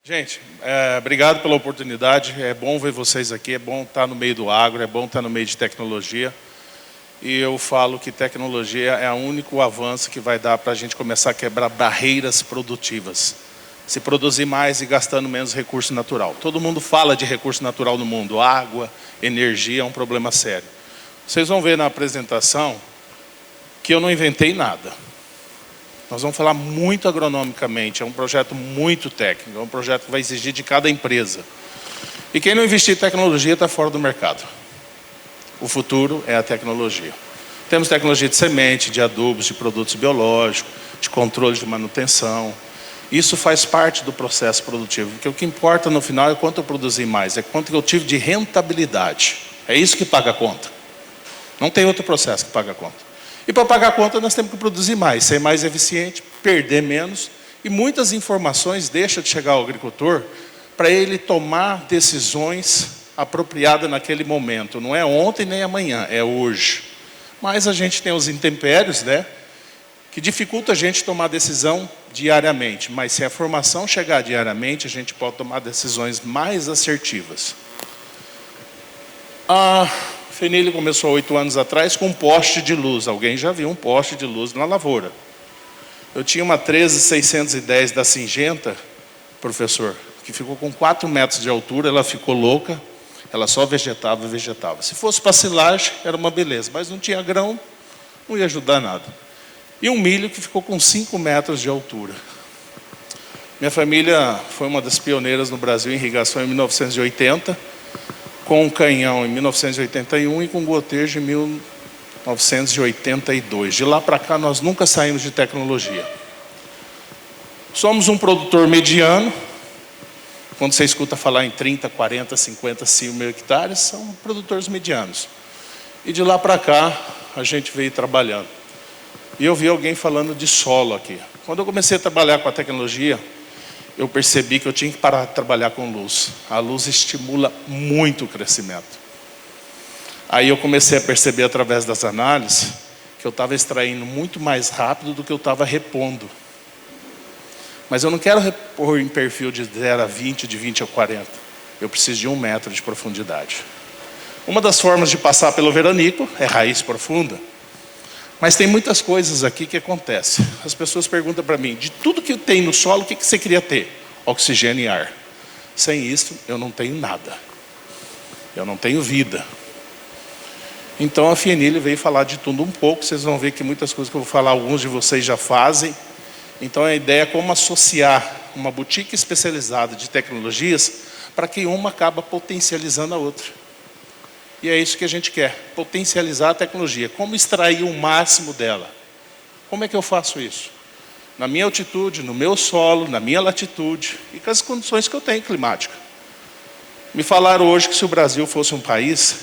Gente, obrigado pela oportunidade. É bom ver vocês aqui, é bom estar no meio do agro, é bom estar no meio de tecnologia. E eu falo que tecnologia é o único avanço que vai dar para a gente começar a quebrar barreiras produtivas. Se produzir mais e gastando menos recurso natural. Todo mundo fala de recurso natural no mundo. Água, energia é um problema sério. Vocês vão ver na apresentação que eu não inventei nada. Nós vamos falar muito agronomicamente, é um projeto muito técnico, é um projeto que vai exigir de cada empresa. E quem não investir em tecnologia está fora do mercado. O futuro é a tecnologia. Temos tecnologia de semente, de adubos, de produtos biológicos, de controle de manutenção. Isso faz parte do processo produtivo, porque o que importa no final é quanto eu produzi mais, é quanto eu tive de rentabilidade. É isso que paga a conta. Não tem outro processo que paga a conta. E para pagar a conta nós temos que produzir mais, ser mais eficiente, perder menos. E muitas informações deixam de chegar ao agricultor para ele tomar decisões apropriadas naquele momento. Não é ontem nem amanhã, é hoje. Mas a gente tem os intempéries, né, que dificulta a gente tomar decisão diariamente. Mas se a formação chegar diariamente, a gente pode tomar decisões mais assertivas. A FENILI começou 8 anos atrás com um poste de luz. Alguém já viu um poste de luz na lavoura? Eu tinha uma 13610 da Singenta, professor, que ficou com 4 metros de altura, ela ficou louca, ela só vegetava e vegetava. Se fosse para silagem, era uma beleza, mas não tinha grão, não ia ajudar nada. E um milho que ficou com 5 metros de altura. Minha família foi uma das pioneiras no Brasil em irrigação em 1980, com canhão em 1981 e com gotejo em 1982. De lá para cá, nós nunca saímos de tecnologia. Somos um produtor mediano. Quando você escuta falar em 30, 40, 50, 5 mil hectares, são produtores medianos. E de lá para cá, a gente veio trabalhando. E eu vi alguém falando de solo aqui. Quando eu comecei a trabalhar com a tecnologia, eu percebi que eu tinha que parar de trabalhar com luz. A luz estimula muito o crescimento. Aí eu comecei a perceber através das análises que eu estava extraindo muito mais rápido do que eu estava repondo. Mas eu não quero repor em perfil de 0 a 20, de 20 a 40. Eu preciso de 1 metro de profundidade. Uma das formas de passar pelo veranico é raiz profunda. Mas tem muitas coisas aqui que acontecem. As pessoas perguntam para mim, de tudo que tem no solo, o que você queria ter? Oxigênio e ar. Sem isso, eu não tenho nada. Eu não tenho vida. Então a FENILI veio falar de tudo um pouco. Vocês vão ver que muitas coisas que eu vou falar, alguns de vocês já fazem. Então a ideia é como associar uma boutique especializada de tecnologias para que uma acaba potencializando a outra. E é isso que a gente quer, potencializar a tecnologia. Como extrair o máximo dela? Como é que eu faço isso? Na minha altitude, no meu solo, na minha latitude e com as condições que eu tenho climáticas. Me falaram hoje que se o Brasil fosse um país,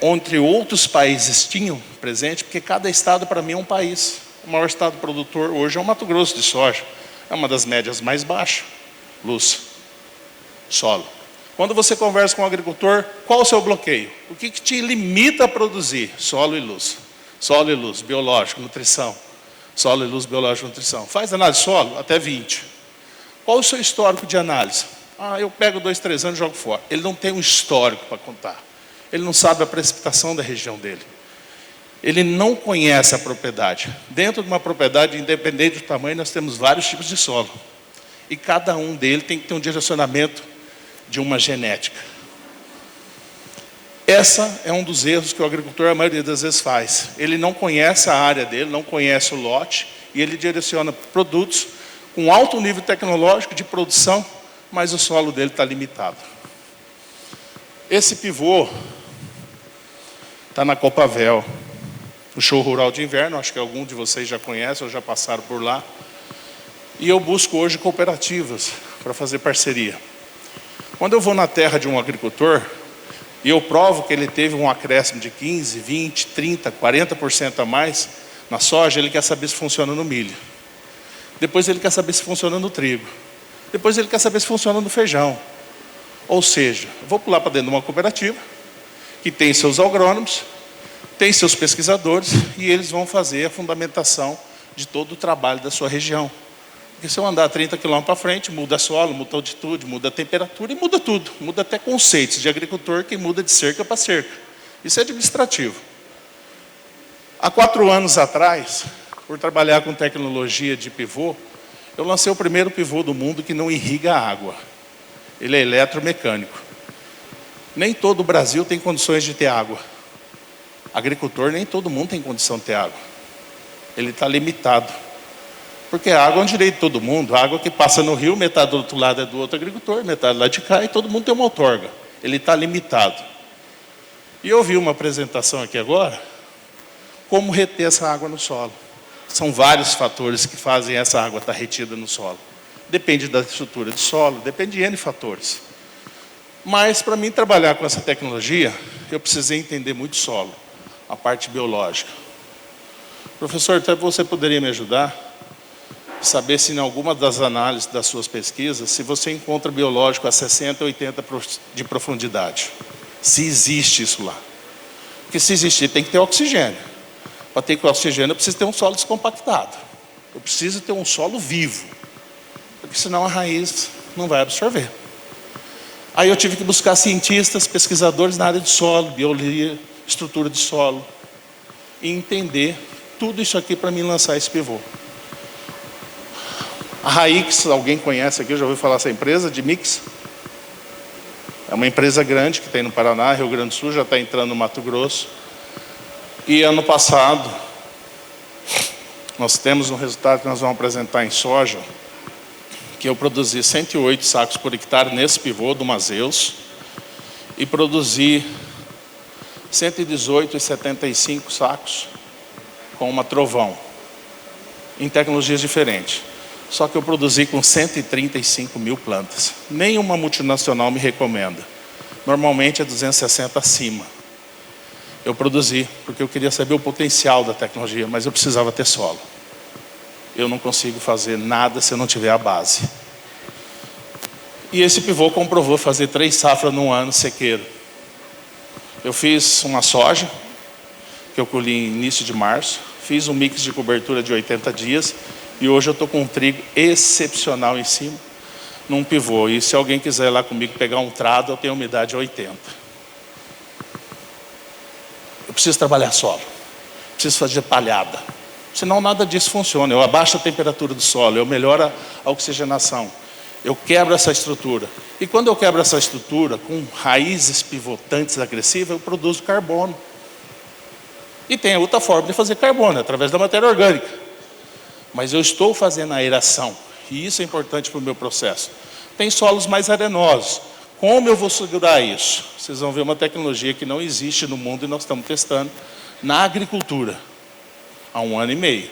entre outros países tinham presente, porque cada estado para mim é um país. O maior estado produtor hoje é o Mato Grosso de soja. É uma das médias mais baixas. Luz, solo. Quando você conversa com um agricultor, qual o seu bloqueio? O que te limita a produzir? Solo e luz. Solo e luz, biológico, nutrição. Solo e luz, biológico, nutrição. Faz análise de solo? Até 20. Qual o seu histórico de análise? Eu pego 2, 3 anos e jogo fora. Ele não tem um histórico para contar. Ele não sabe a precipitação da região dele. Ele não conhece a propriedade. Dentro de uma propriedade, independente do tamanho, nós temos vários tipos de solo. E cada um deles tem que ter um direcionamento de uma genética. Essa é um dos erros que o agricultor, a maioria das vezes, faz. Ele não conhece a área dele, não conhece o lote, e ele direciona produtos com alto nível tecnológico de produção, mas o solo dele está limitado. Esse pivô está na Copavel, no show rural de inverno, acho que algum de vocês já conhece ou já passaram por lá. E eu busco hoje cooperativas para fazer parceria. Quando eu vou na terra de um agricultor, e eu provo que ele teve um acréscimo de 15, 20, 30, 40% a mais na soja, ele quer saber se funciona no milho. Depois ele quer saber se funciona no trigo. Depois ele quer saber se funciona no feijão. Ou seja, eu vou pular para dentro de uma cooperativa, que tem seus agrônomos, tem seus pesquisadores, e eles vão fazer a fundamentação de todo o trabalho da sua região. Porque se eu andar 30 km para frente, muda solo, muda altitude, muda a temperatura e muda tudo. Muda até conceitos de agricultor que muda de cerca para cerca. Isso é administrativo. Há 4 anos atrás, por trabalhar com tecnologia de pivô, eu lancei o primeiro pivô do mundo que não irriga a água. Ele é eletromecânico. Nem todo o Brasil tem condições de ter água. Agricultor, nem todo mundo tem condição de ter água. Ele está limitado. Porque a água é um direito de todo mundo. A água que passa no rio, metade do outro lado é do outro agricultor, metade lá de cá, e todo mundo tem uma outorga. Ele está limitado. E eu vi uma apresentação aqui agora, como reter essa água no solo. São vários fatores que fazem essa água estar retida no solo. Depende da estrutura do solo, depende de N fatores. Mas, para mim trabalhar com essa tecnologia, eu precisei entender muito solo, a parte biológica. Professor, até você poderia me ajudar? Saber se em alguma das análises das suas pesquisas, se você encontra biológico a 60, 80 de profundidade. Se existe isso lá. Porque se existir, tem que ter oxigênio. Para ter oxigênio, eu preciso ter um solo descompactado. Eu preciso ter um solo vivo. Porque senão a raiz não vai absorver. Aí eu tive que buscar cientistas, pesquisadores na área de solo, biologia, estrutura de solo. E entender tudo isso aqui para mim lançar esse pivô. A Raix, alguém conhece aqui, já ouviu falar dessa empresa, de mix? É uma empresa grande que tem no Paraná, Rio Grande do Sul, já está entrando no Mato Grosso. E ano passado, nós temos um resultado que nós vamos apresentar em soja, que eu produzi 108 sacos por hectare nesse pivô do Mazeus, e produzi 118,75 sacos com uma Trovão, em tecnologias diferentes. Só que eu produzi com 135 mil plantas. Nenhuma multinacional me recomenda. Normalmente é 260 acima. Eu produzi porque eu queria saber o potencial da tecnologia, mas eu precisava ter solo. Eu não consigo fazer nada se eu não tiver a base. E esse pivô comprovou fazer 3 safras num ano sequeiro. Eu fiz uma soja, que eu colhi em início de março. Fiz um mix de cobertura de 80 dias. E hoje eu estou com um trigo excepcional em cima, num pivô. E se alguém quiser ir lá comigo pegar um trado, eu tenho umidade 80. Eu preciso trabalhar solo. Preciso fazer palhada. Senão nada disso funciona. Eu abaixo a temperatura do solo, eu melhoro a oxigenação. Eu quebro essa estrutura. E quando eu quebro essa estrutura, com raízes pivotantes agressivas, eu produzo carbono. E tem outra forma de fazer carbono, através da matéria orgânica. Mas eu estou fazendo a aeração, e isso é importante para o meu processo. Tem solos mais arenosos. Como eu vou segurar isso? Vocês vão ver uma tecnologia que não existe no mundo e nós estamos testando na agricultura, há 1 ano e meio.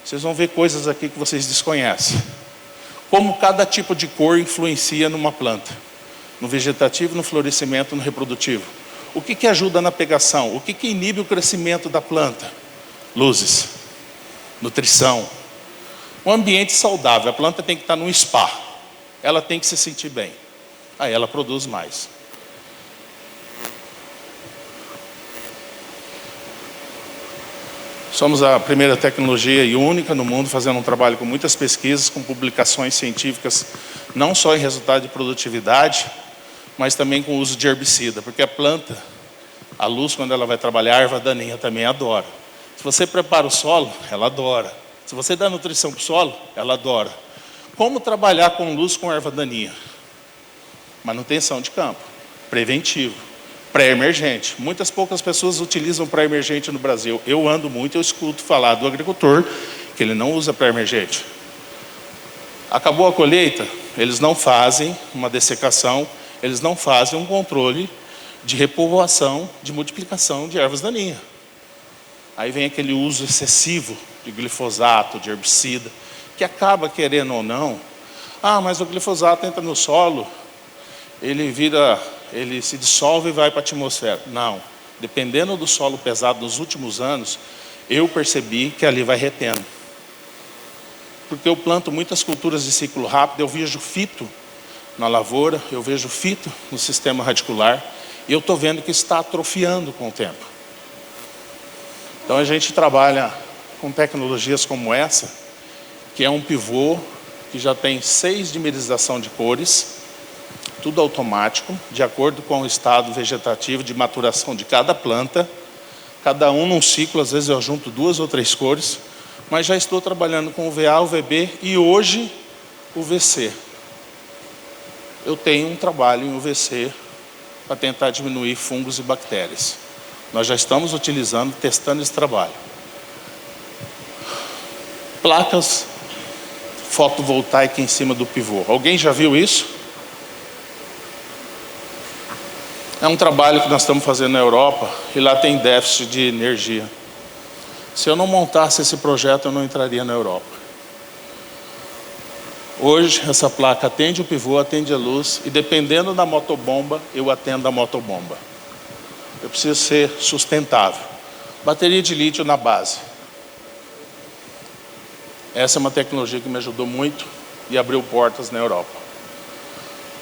Vocês vão ver coisas aqui que vocês desconhecem. Como cada tipo de cor influencia numa planta. No vegetativo, no florescimento, no reprodutivo. O que ajuda na pegação? O que inibe o crescimento da planta? Luzes. Nutrição. Um ambiente saudável. A planta tem que estar num spa. Ela tem que se sentir bem. Aí ela produz mais. Somos a primeira tecnologia e única no mundo fazendo um trabalho com muitas pesquisas, com publicações científicas, não só em resultado de produtividade, mas também com o uso de herbicida. Porque a planta, a luz, quando ela vai trabalhar, a erva daninha também adora. Se você prepara o solo, ela adora. Se você dá nutrição para o solo, ela adora. Como trabalhar com luz com erva daninha? Manutenção de campo, preventivo, pré-emergente. Muitas poucas pessoas utilizam pré-emergente no Brasil. Eu ando muito, eu escuto falar do agricultor que ele não usa pré-emergente. Acabou a colheita, eles não fazem uma dessecação, eles não fazem um controle de repovoação, de multiplicação de ervas daninhas. Aí vem aquele uso excessivo de glifosato, de herbicida, que acaba, querendo ou não, mas o glifosato entra no solo, ele se dissolve e vai para a atmosfera. Não, dependendo do solo pesado nos últimos anos, eu percebi que ali vai retendo. Porque eu planto muitas culturas de ciclo rápido, eu vejo fito na lavoura, eu vejo fito no sistema radicular, e eu estou vendo que está atrofiando com o tempo. Então a gente trabalha com tecnologias como essa, que é um pivô que já tem 6 dimerização de cores, tudo automático, de acordo com o estado vegetativo de maturação de cada planta, cada um num ciclo, às vezes eu junto 2 ou 3 cores, mas já estou trabalhando com o VA, o VB e hoje o VC. Eu tenho um trabalho em UVC para tentar diminuir fungos e bactérias. Nós já estamos utilizando, testando esse trabalho. Placas fotovoltaicas em cima do pivô. Alguém já viu isso? É um trabalho que nós estamos fazendo na Europa e lá tem déficit de energia. Se eu não montasse esse projeto, eu não entraria na Europa. Hoje, essa placa atende o pivô, atende a luz e dependendo da motobomba, eu atendo a motobomba. Eu preciso ser sustentável. Bateria de lítio na base. Essa é uma tecnologia que me ajudou muito e abriu portas na Europa.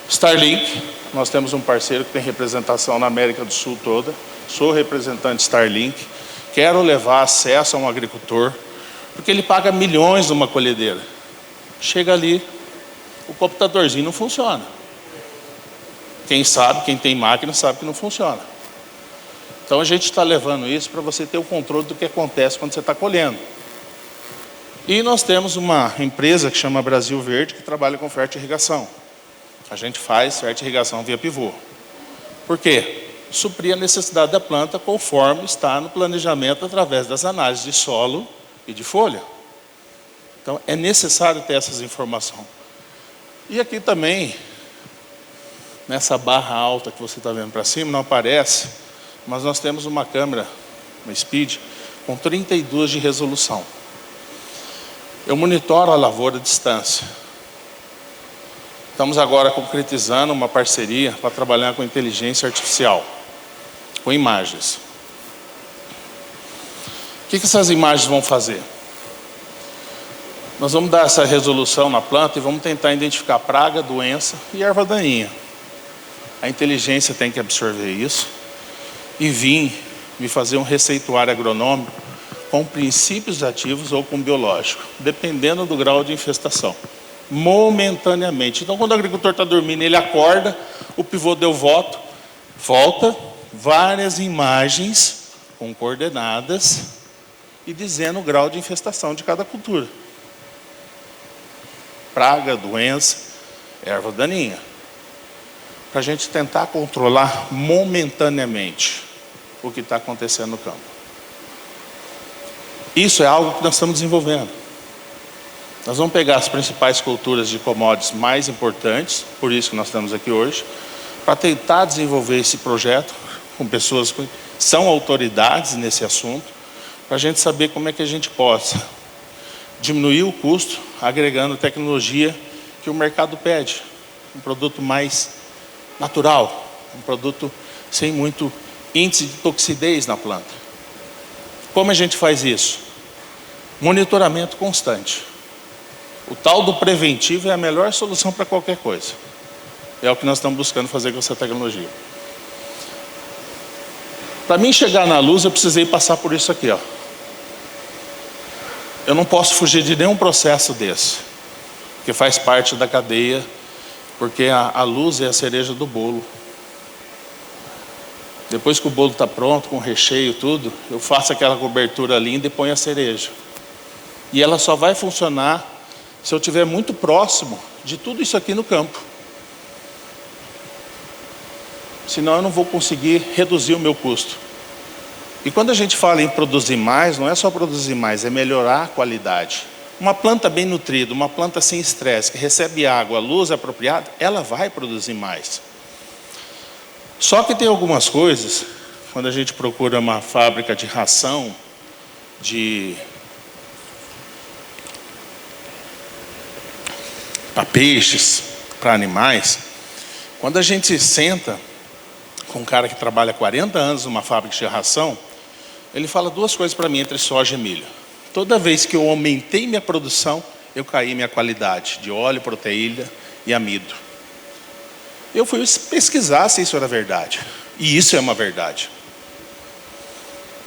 Starlink, nós temos um parceiro que tem representação na América do Sul toda. Sou representante Starlink. Quero levar acesso a um agricultor, porque ele paga milhões numa colhedeira. Chega ali, o computadorzinho não funciona. Quem sabe, quem tem máquina, sabe que não funciona. Então a gente está levando isso para você ter o controle do que acontece quando você está colhendo. E nós temos uma empresa que chama Brasil Verde, que trabalha com fertirrigação. A gente faz fertirrigação via pivô. Por quê? Suprir a necessidade da planta conforme está no planejamento através das análises de solo e de folha. Então, é necessário ter essas informações. E aqui também, nessa barra alta que você está vendo para cima, não aparece, mas nós temos uma câmera, uma Speed, com 32 de resolução. Eu monitoro a lavoura à distância. Estamos agora concretizando uma parceria para trabalhar com inteligência artificial, com imagens. O que essas imagens vão fazer? Nós vamos dar essa resolução na planta e vamos tentar identificar praga, doença e erva daninha. A inteligência tem que absorver isso e vir me fazer um receituário agronômico com princípios ativos ou com biológico, dependendo do grau de infestação, momentaneamente. Então, quando o agricultor está dormindo, ele acorda, o pivô deu volta, várias imagens com coordenadas e dizendo o grau de infestação de cada cultura. Praga, doença, erva daninha. Para a gente tentar controlar momentaneamente o que está acontecendo no campo. Isso é algo que nós estamos desenvolvendo. Nós vamos pegar as principais culturas de commodities mais importantes, por isso que nós estamos aqui hoje, para tentar desenvolver esse projeto com pessoas que são autoridades nesse assunto, para a gente saber como é que a gente possa diminuir o custo, agregando tecnologia que o mercado pede. Um produto mais natural, um produto sem muito índice de toxidez na planta. Como a gente faz isso? Monitoramento constante. O tal do preventivo é a melhor solução para qualquer coisa. É o que nós estamos buscando fazer com essa tecnologia. Para mim chegar na luz, eu precisei passar por isso aqui, ó. Eu não posso fugir de nenhum processo desse, que faz parte da cadeia, porque a luz é a cereja do bolo. Depois que o bolo está pronto, com recheio e tudo, eu faço aquela cobertura linda e ponho a cereja. E ela só vai funcionar se eu estiver muito próximo de tudo isso aqui no campo. Senão eu não vou conseguir reduzir o meu custo. E quando a gente fala em produzir mais, não é só produzir mais, é melhorar a qualidade. Uma planta bem nutrida, uma planta sem estresse, que recebe água, luz apropriada, ela vai produzir mais. Só que tem algumas coisas, quando a gente procura uma fábrica de ração, para peixes, para animais, quando a gente senta com um cara que trabalha 40 anos numa fábrica de ração, ele fala duas coisas para mim entre soja e milho. Toda vez que eu aumentei minha produção, eu caí minha qualidade de óleo, proteína e amido. Eu fui pesquisar se isso era verdade. E isso é uma verdade.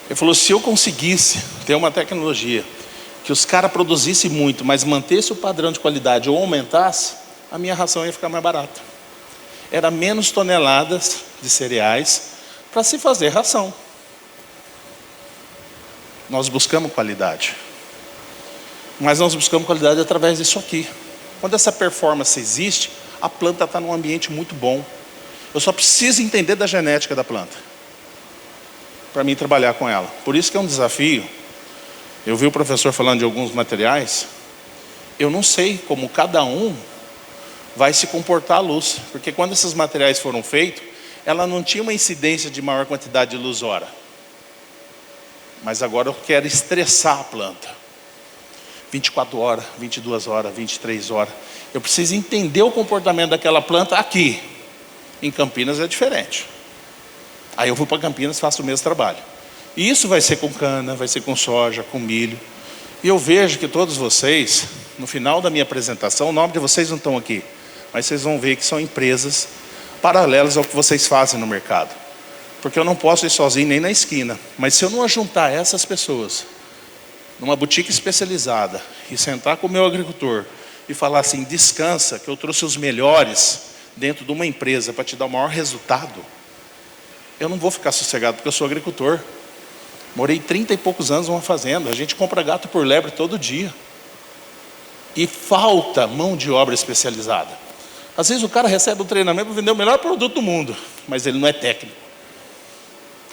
Ele falou, se eu conseguisse ter uma tecnologia que os caras produzissem muito, mas mantesse o padrão de qualidade ou aumentasse, a minha ração ia ficar mais barata. Era menos toneladas de cereais para se fazer ração. Nós buscamos qualidade. Mas nós buscamos qualidade através disso aqui. Quando essa performance existe, a planta está num ambiente muito bom. Eu só preciso entender da genética da planta para mim trabalhar com ela. Por isso que é um desafio. Eu vi o professor falando de alguns materiais. Eu não sei como cada um vai se comportar à luz. Porque quando esses materiais foram feitos, ela não tinha uma incidência de maior quantidade de luz hora. Mas agora eu quero estressar a planta. 24 horas, 22 horas, 23 horas. Eu preciso entender o comportamento daquela planta aqui. Em Campinas é diferente. Aí eu vou para Campinas e faço o mesmo trabalho. E isso vai ser com cana, vai ser com soja, com milho. E eu vejo que todos vocês, no final da minha apresentação, o nome de vocês não estão aqui, mas vocês vão ver que são empresas paralelas ao que vocês fazem no mercado. Porque eu não posso ir sozinho nem na esquina. Mas se eu não ajuntar essas pessoas numa boutique especializada e sentar com o meu agricultor e falar assim, descansa, que eu trouxe os melhores dentro de uma empresa para te dar o maior resultado, eu não vou ficar sossegado, porque eu sou agricultor. Morei 30 e poucos anos numa fazenda. A gente compra gato por lebre todo dia. E falta mão de obra especializada. Às vezes o cara recebe um treinamento para vender o melhor produto do mundo, mas ele não é técnico.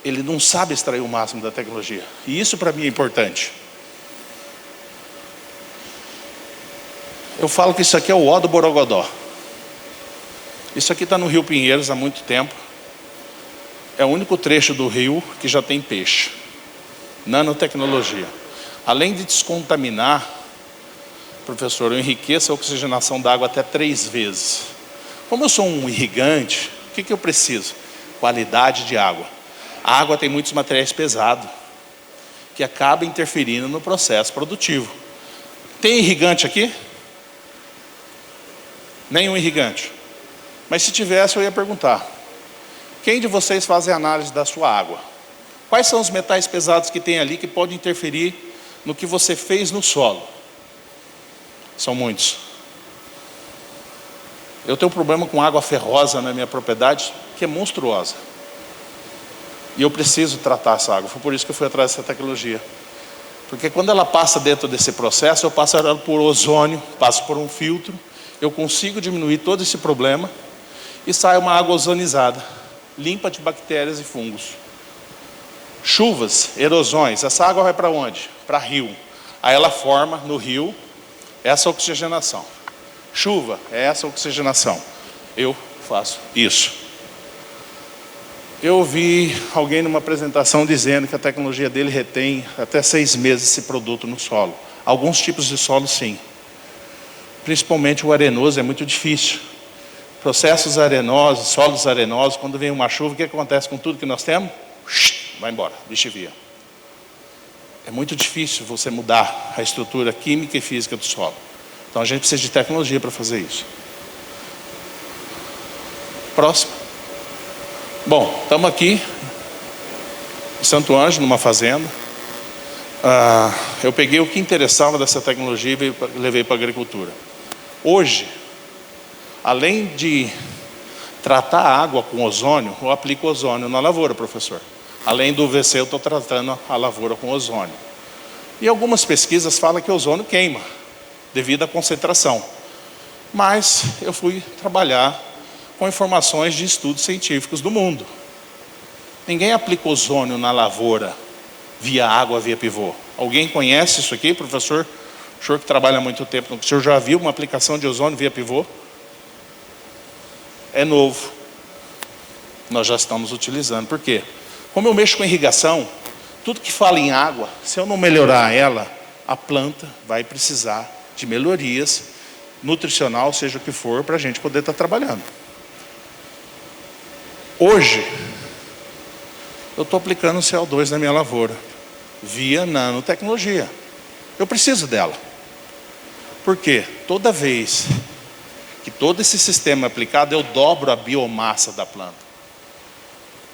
Ele não sabe extrair o máximo da tecnologia. E isso para mim é importante. Eu falo que isso aqui é o ó do Borogodó. Isso aqui está no Rio Pinheiros há muito tempo. É o único trecho do rio que já tem peixe. Nanotecnologia. Além de descontaminar, professor, eu enriqueço a oxigenação da água até 3 vezes. Como eu sou um irrigante, o que eu preciso? Qualidade de água. A água tem muitos materiais pesados, que acabam interferindo no processo produtivo. Tem irrigante aqui? Nenhum irrigante. Mas se tivesse, eu ia perguntar. Quem de vocês faz a análise da sua água? Quais são os metais pesados que tem ali que podem interferir no que você fez no solo? São muitos. Eu tenho um problema com água ferrosa na minha propriedade, que é monstruosa. E eu preciso tratar essa água. Foi por isso que eu fui atrás dessa tecnologia. Porque quando ela passa dentro desse processo, eu passo ela por ozônio, passo por um filtro, eu consigo diminuir todo esse problema e sai uma água ozonizada, limpa de bactérias e fungos. Chuvas, erosões, essa água vai para onde? Para rio. Aí ela forma no rio essa oxigenação. Chuva é essa oxigenação. Eu faço isso. Eu vi alguém numa apresentação dizendo que a tecnologia dele retém até 6 meses esse produto no solo. Alguns tipos de solo sim. Principalmente o arenoso é muito difícil. Processos arenosos, solos arenosos, quando vem uma chuva, o que acontece com tudo que nós temos? Vai embora, lixivia. É muito difícil você mudar a estrutura química e física do solo. Então a gente precisa de tecnologia para fazer isso. Próximo. Bom, estamos aqui em Santo Ângelo, numa fazenda. Eu peguei o que interessava dessa tecnologia e levei para a agricultura. Hoje, além de tratar a água com ozônio, eu aplico ozônio na lavoura, professor. Além do UVC, eu estou tratando a lavoura com ozônio. E algumas pesquisas falam que o ozônio queima, devido à concentração. Mas eu fui trabalhar com informações de estudos científicos do mundo. Ninguém aplica ozônio na lavoura via água, via pivô. Alguém conhece isso aqui, professor? O senhor que trabalha há muito tempo, o senhor já viu uma aplicação de ozônio via pivô? É novo. Nós já estamos utilizando. Por quê? Como eu mexo com irrigação, tudo que fala em água, se eu não melhorar ela, a planta vai precisar de melhorias nutricional, seja o que for, para a gente poder estar trabalhando. Hoje, eu estou aplicando CO2 na minha lavoura, via nanotecnologia. Eu preciso dela. Por quê? Toda vez que todo esse sistema é aplicado, eu dobro a biomassa da planta.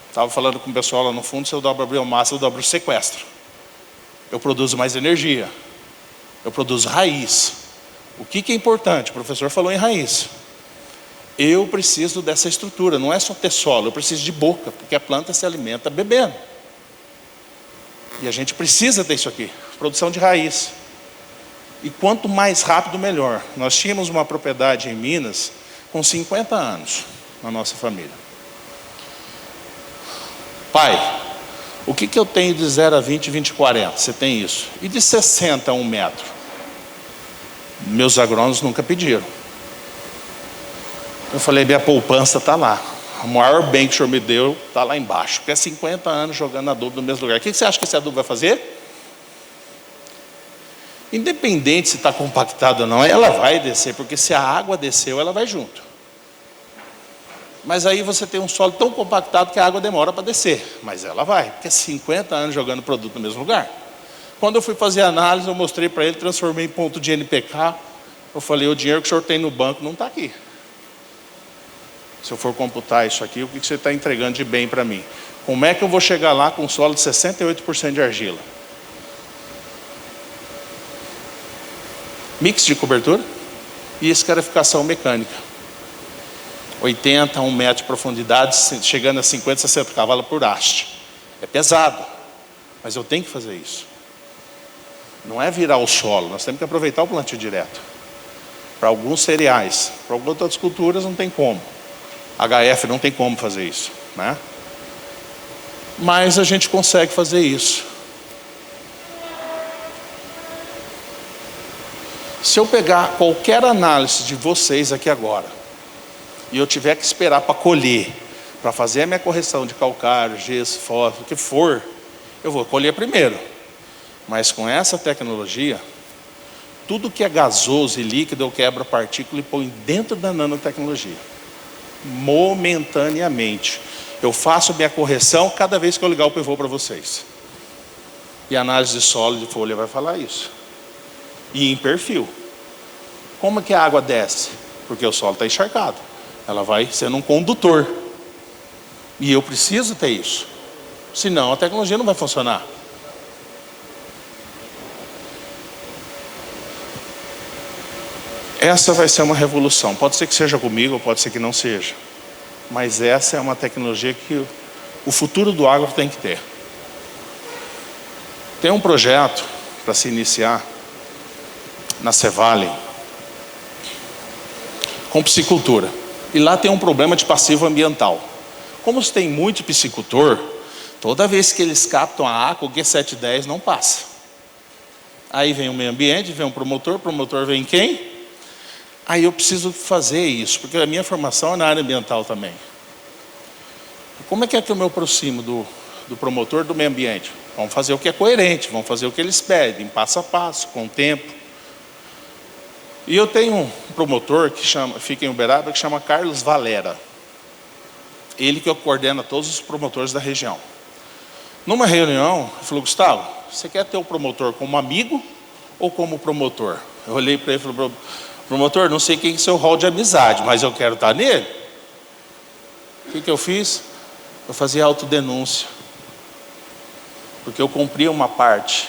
Estava falando com o pessoal lá no fundo, se eu dobro a biomassa, eu dobro o sequestro. Eu produzo mais energia. Eu produzo raiz. O que é importante? O professor falou em raiz. Eu preciso dessa estrutura, não é só ter solo, eu preciso de boca, porque a planta se alimenta bebendo. E a gente precisa ter isso aqui, produção de raiz. E quanto mais rápido, melhor. Nós tínhamos uma propriedade em Minas com 50 anos na nossa família. Pai, o que eu tenho de 0 a 20, 20 a 40? Você tem isso. E de 60 a 1 metro? Meus agrônomos nunca pediram. Eu falei, minha poupança está lá. O maior bem que o senhor me deu está lá embaixo. Porque é 50 anos jogando adubo no mesmo lugar. O que você acha que esse adubo vai fazer? Independente se está compactado ou não, ela vai descer. Porque se a água desceu, ela vai junto. Mas aí você tem um solo tão compactado que a água demora para descer. Mas ela vai. Porque é 50 anos jogando produto no mesmo lugar. Quando eu fui fazer a análise, eu mostrei para ele, transformei em ponto de NPK. Eu falei, o dinheiro que o senhor tem no banco não está aqui. Se eu for computar isso aqui, o que você está entregando de bem para mim? Como é que eu vou chegar lá com um solo de 68% de argila? Mix de cobertura e escarificação mecânica. 80 a 1 metro de profundidade, chegando a 50, 60 cavalos por haste. É pesado, mas eu tenho que fazer isso. Não é virar o solo, nós temos que aproveitar o plantio direto. Para alguns cereais, para algumas outras culturas não tem como. HF não tem como fazer isso, né? Mas a gente consegue fazer isso. Se eu pegar qualquer análise de vocês aqui agora, e eu tiver que esperar para colher, para fazer a minha correção de calcário, gesso, fósforo, o que for, eu vou colher primeiro. Mas com essa tecnologia, tudo que é gasoso e líquido eu quebro a partícula e ponho dentro da nanotecnologia. Momentaneamente. Eu faço minha correção cada vez que eu ligar o pivô para vocês. E a análise de solo de folha vai falar isso. E em perfil. Como é que a água desce? Porque o solo está encharcado. Ela vai sendo um condutor. E eu preciso ter isso. Senão a tecnologia não vai funcionar. Essa vai ser uma revolução. Pode ser que seja comigo, pode ser que não seja. Mas essa é uma tecnologia que o futuro do agro tem que ter. Tem um projeto para se iniciar na Cevale com piscicultura. E lá tem um problema de passivo ambiental. Como tem muito piscicultor, toda vez que eles captam a água, o G710 não passa. Aí vem o meio ambiente, vem um promotor vem quem? Aí eu preciso fazer isso, porque a minha formação é na área ambiental também. Como é que eu me aproximo do promotor do meio ambiente? Vamos fazer o que é coerente, vamos fazer o que eles pedem, passo a passo, com tempo. E eu tenho um promotor que fica em Uberaba, que chama Carlos Valera. Ele que coordena todos os promotores da região. Numa reunião, ele falou, Gustavo, você quer ter o promotor como amigo ou como promotor? Eu olhei para ele e falei, promotor, não sei quem é seu rol de amizade, mas eu quero estar nele. O que eu fiz? Eu fazia autodenúncia. Porque eu cumpria uma parte,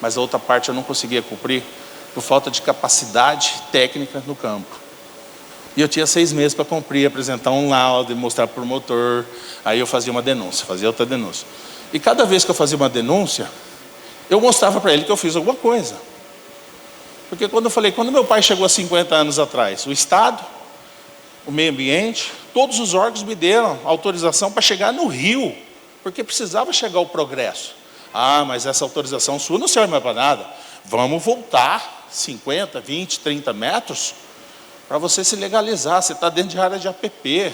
mas a outra parte eu não conseguia cumprir, por falta de capacidade técnica no campo. E eu tinha 6 meses para cumprir, apresentar um laudo, mostrar para o promotor. Aí eu fazia uma denúncia, fazia outra denúncia. E cada vez que eu fazia uma denúncia, eu mostrava para ele que eu fiz alguma coisa. Porque quando meu pai chegou há 50 anos atrás, o Estado, o meio ambiente, todos os órgãos me deram autorização para chegar no rio, porque precisava chegar o progresso. Ah, mas essa autorização sua não serve mais para nada. Vamos voltar 50, 20, 30 metros para você se legalizar. Você está dentro de área de APP.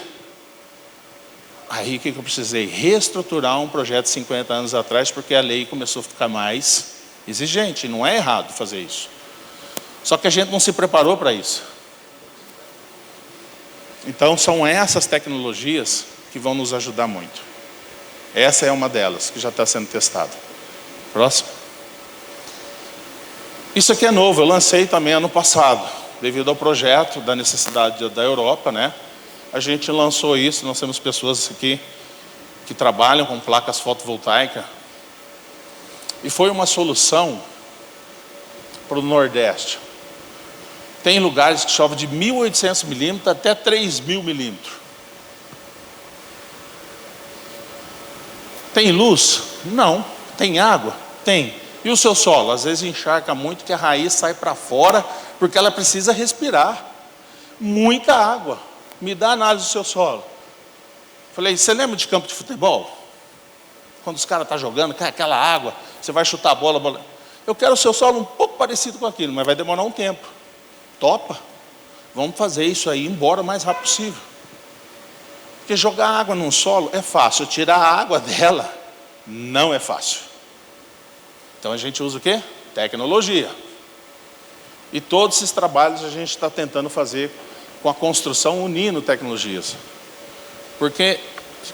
Aí o que eu precisei? Reestruturar um projeto de 50 anos atrás, porque a lei começou a ficar mais exigente. Não é errado fazer isso. Só que a gente não se preparou para isso. Então são essas tecnologias que vão nos ajudar muito. Essa é uma delas, que já está sendo testada. Próximo. Isso aqui é novo, eu lancei também ano passado, devido ao projeto da necessidade da Europa, né? A gente lançou isso, nós temos pessoas aqui que trabalham com placas fotovoltaicas. E foi uma solução para o Nordeste. Tem lugares que chove de 1.800 milímetros até 3.000 milímetros. Tem luz? Não. Tem água? Tem. E o seu solo? Às vezes encharca muito que a raiz sai para fora porque ela precisa respirar. Muita água. Me dá a análise do seu solo. Falei, você lembra de campo de futebol? Quando os caras estão jogando, cai aquela água, você vai chutar a bola. Eu quero o seu solo um pouco parecido com aquilo, mas vai demorar um tempo. Topa? Vamos fazer isso aí embora o mais rápido possível. Porque jogar água num solo é fácil, tirar a água dela não é fácil. Então a gente usa o quê? Tecnologia. E todos esses trabalhos a gente está tentando fazer com a construção unindo tecnologias. Porque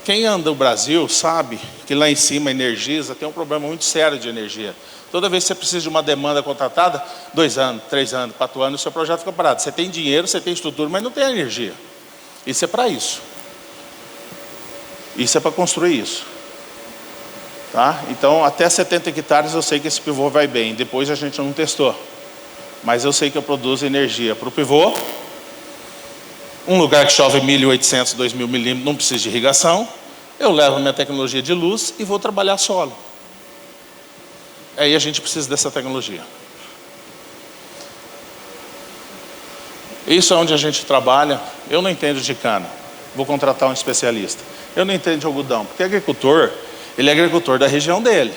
quem anda no Brasil sabe que lá em cima a Energisa tem um problema muito sério de energia. Toda vez que você precisa de uma demanda contratada, 2 anos, 3 anos, 4 anos, o seu projeto fica parado. Você tem dinheiro, você tem estrutura, mas não tem energia. Isso é para isso. Isso é para construir isso. Tá? Então, até 70 hectares eu sei que esse pivô vai bem. Depois a gente não testou. Mas eu sei que eu produzo energia para o pivô. Um lugar que chove 1.800, 2.000 milímetros, não precisa de irrigação. Eu levo a minha tecnologia de luz e vou trabalhar solo. Aí a gente precisa dessa tecnologia. Isso é onde a gente trabalha. Eu não entendo de cana. Vou contratar um especialista. Eu não entendo de algodão. Porque agricultor, ele é agricultor da região dele.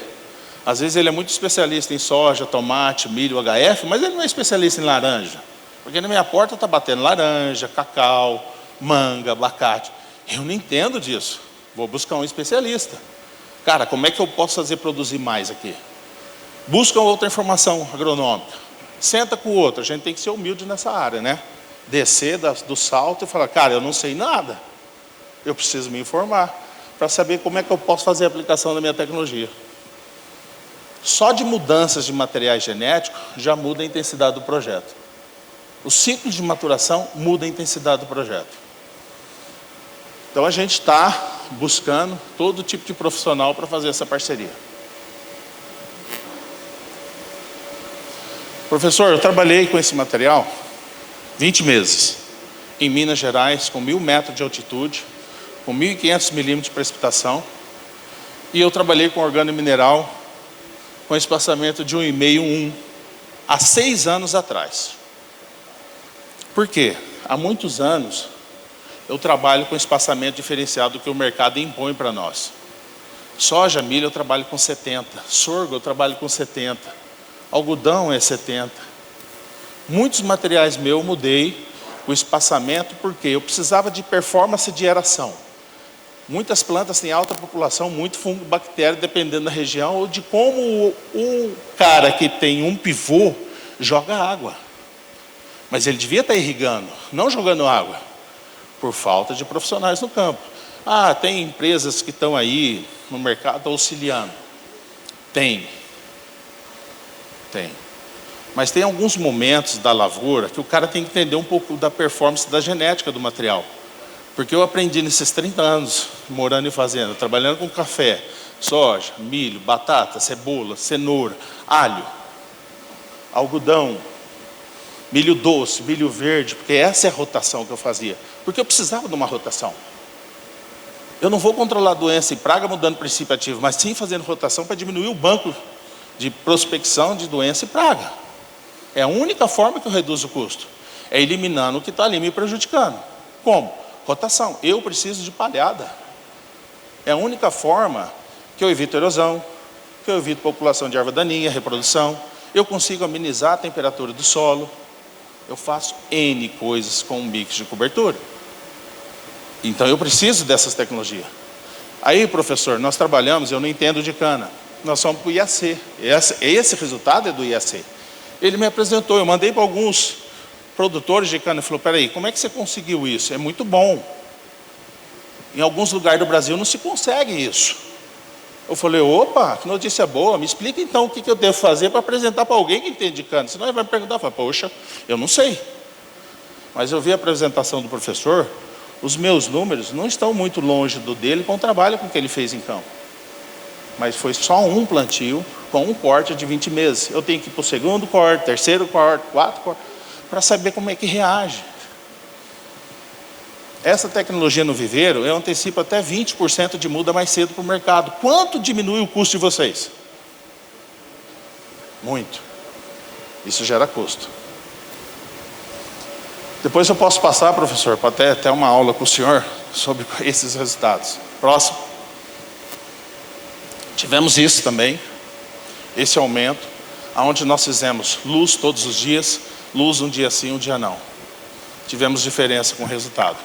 Às vezes ele é muito especialista em soja, tomate, milho, HF, mas ele não é especialista em laranja. Porque na minha porta está batendo laranja, cacau, manga, abacate. Eu não entendo disso. Vou buscar um especialista. Cara, como é que eu posso fazer produzir mais aqui? Busca outra informação agronômica. Senta com o outro. A gente tem que ser humilde nessa área, né? Descer do salto e falar, cara, eu não sei nada. Eu preciso me informar para saber como é que eu posso fazer a aplicação da minha tecnologia. Só de mudanças de materiais genéticos já muda a intensidade do projeto. O ciclo de maturação muda a intensidade do projeto. Então a gente está buscando todo tipo de profissional para fazer essa parceria. Professor, eu trabalhei com esse material 20 meses, em Minas Gerais, com 1.000 metros de altitude, com 1.500 milímetros de precipitação, e eu trabalhei com organomineral com espaçamento de 1,5, há 6 anos atrás. Por quê? Há muitos anos eu trabalho com espaçamento diferenciado que o mercado impõe para nós. Soja, milho eu trabalho com 70, sorgo eu trabalho com 70, algodão é 70. Muitos materiais meus eu mudei o espaçamento porque eu precisava de performance de aeração. Muitas plantas têm alta população, muito fungo, bactéria, dependendo da região, ou de como o cara que tem um pivô joga água. Mas ele devia estar irrigando, não jogando água, por falta de profissionais no campo. Ah, tem empresas que estão aí no mercado auxiliando. Tem. Mas tem alguns momentos da lavoura que o cara tem que entender um pouco da performance da genética do material. Porque eu aprendi nesses 30 anos, morando em fazenda, trabalhando com café, soja, milho, batata, cebola, cenoura, alho, algodão, milho doce, milho verde, porque essa é a rotação que eu fazia. Porque eu precisava de uma rotação. Eu não vou controlar doença e praga mudando princípio ativo, mas sim fazendo rotação para diminuir o banco de prospecção de doença e praga. É a única forma que eu reduzo o custo. É eliminando o que está ali me prejudicando. Como? Rotação. Eu preciso de palhada. É a única forma que eu evito erosão, que eu evito população de erva daninha, reprodução. Eu consigo amenizar a temperatura do solo. Eu faço N coisas com um mix de cobertura. Então eu preciso dessas tecnologias. Aí, professor, nós trabalhamos, eu não entendo de cana. Nós somos para o IAC. Esse resultado é do IAC. Ele me apresentou, eu mandei para alguns produtores de cana e falou, peraí, como é que você conseguiu isso? É muito bom. Em alguns lugares do Brasil não se consegue isso. Eu falei, opa, que notícia boa, me explica então o que eu devo fazer para apresentar para alguém que entende de cana. Senão ele vai me perguntar, fala, poxa, eu não sei. Mas eu vi a apresentação do professor, os meus números não estão muito longe do dele com o trabalho com que ele fez em campo. Mas foi só um plantio com um corte de 20 meses. Eu tenho que ir para o segundo corte, terceiro corte, quarto corte, para saber como é que reage. Essa tecnologia no viveiro, eu antecipo até 20% de muda mais cedo para o mercado. Quanto diminui o custo de vocês? Muito. Isso gera custo. Depois eu posso passar, professor, para até uma aula com o senhor sobre esses resultados. Próximo. Tivemos isso também, esse aumento, onde nós fizemos luz todos os dias, luz um dia sim, um dia não. Tivemos diferença com o resultado.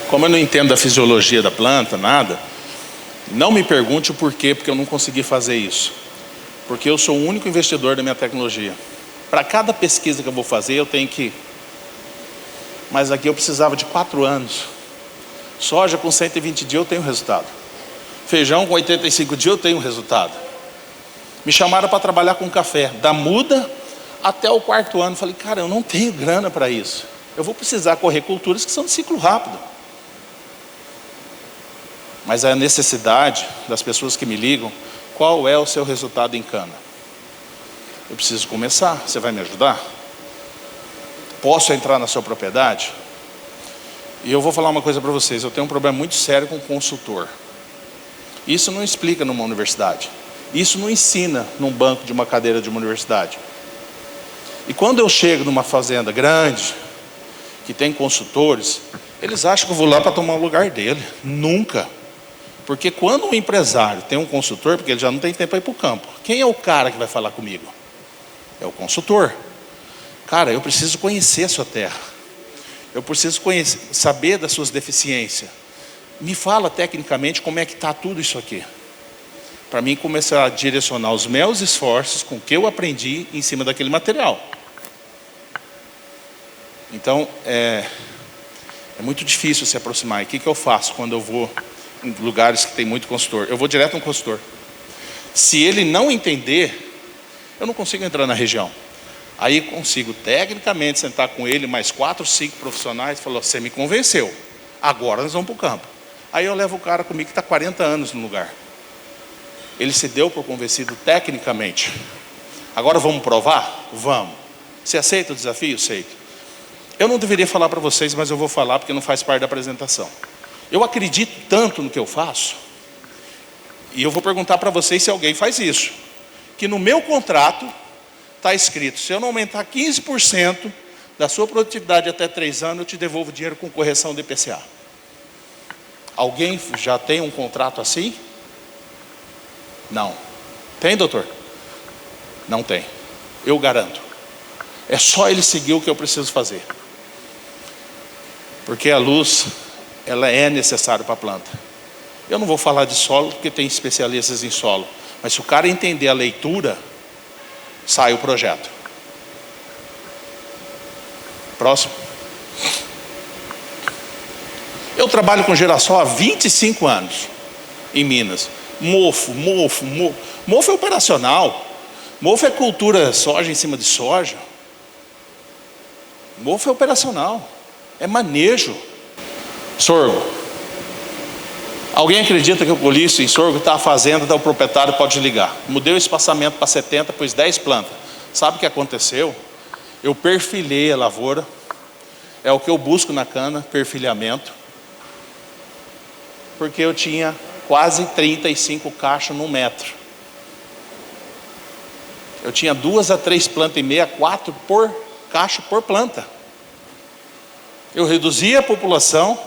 Como eu não entendo a fisiologia da planta, nada, não me pergunte o porquê, porque eu não consegui fazer isso. Porque eu sou o único investidor da minha tecnologia. Para cada pesquisa que eu vou fazer, eu tenho que... Mas aqui eu precisava de 4 anos. Soja com 120 dias eu tenho resultado. Feijão com 85 dias eu tenho resultado. Me chamaram para trabalhar com café. Da muda até o 4º ano. Falei, cara, eu não tenho grana para isso. Eu vou precisar correr culturas que são de ciclo rápido. Mas a necessidade das pessoas que me ligam, qual é o seu resultado em cana? Eu preciso começar, você vai me ajudar? Posso entrar na sua propriedade? E eu vou falar uma coisa para vocês, eu tenho um problema muito sério com o consultor. Isso não explica numa universidade. Isso não ensina num banco de uma cadeira de uma universidade. E quando eu chego numa fazenda grande, que tem consultores, eles acham que eu vou lá para tomar o lugar dele. Nunca. Porque quando um empresário tem um consultor, porque ele já não tem tempo para ir para o campo, quem é o cara que vai falar comigo? É o consultor. Cara, eu preciso conhecer a sua terra. Eu preciso saber das suas deficiências. Me fala tecnicamente como é que está tudo isso aqui. Para mim começar a direcionar os meus esforços com o que eu aprendi em cima daquele material. Então, é muito difícil se aproximar. E o que eu faço quando eu vou em lugares que tem muito consultor? Eu vou direto no consultor. Se ele não entender, eu não consigo entrar na região. Aí consigo tecnicamente sentar com ele, mais 4, 5 profissionais, e falar, você me convenceu, agora nós vamos para o campo. Aí eu levo o cara comigo que está 40 anos no lugar. Ele se deu por convencido tecnicamente. Agora vamos provar? Vamos. Você aceita o desafio? Aceito. Eu não deveria falar para vocês, mas eu vou falar porque não faz parte da apresentação. Eu acredito tanto no que eu faço, e eu vou perguntar para vocês se alguém faz isso, que no meu contrato está escrito, se eu não aumentar 15% da sua produtividade até 3 anos, eu te devolvo dinheiro com correção de IPCA. Alguém já tem um contrato assim? Não. Tem, doutor? Não tem. Eu garanto. É só ele seguir o que eu preciso fazer. Porque a luz, ela é necessária para a planta. Eu não vou falar de solo, porque tem especialistas em solo. Mas se o cara entender a leitura, sai o projeto. Próximo. Eu trabalho com girassol há 25 anos, em Minas. Mofo é operacional. Mofo é cultura soja em cima de soja. Mofo é operacional. É manejo. Sorgo. Alguém acredita que eu colhi isso em sorgo? Está a fazenda, o proprietário pode ligar. Mudei o espaçamento para 70, pus 10 plantas. Sabe o que aconteceu? Eu perfilhei a lavoura. É o que eu busco na cana, perfilhamento. Porque eu tinha quase 35 caixas no metro. Eu tinha 2 a 3 plantas e meia, 4 por caixa por planta. Eu reduzi a população,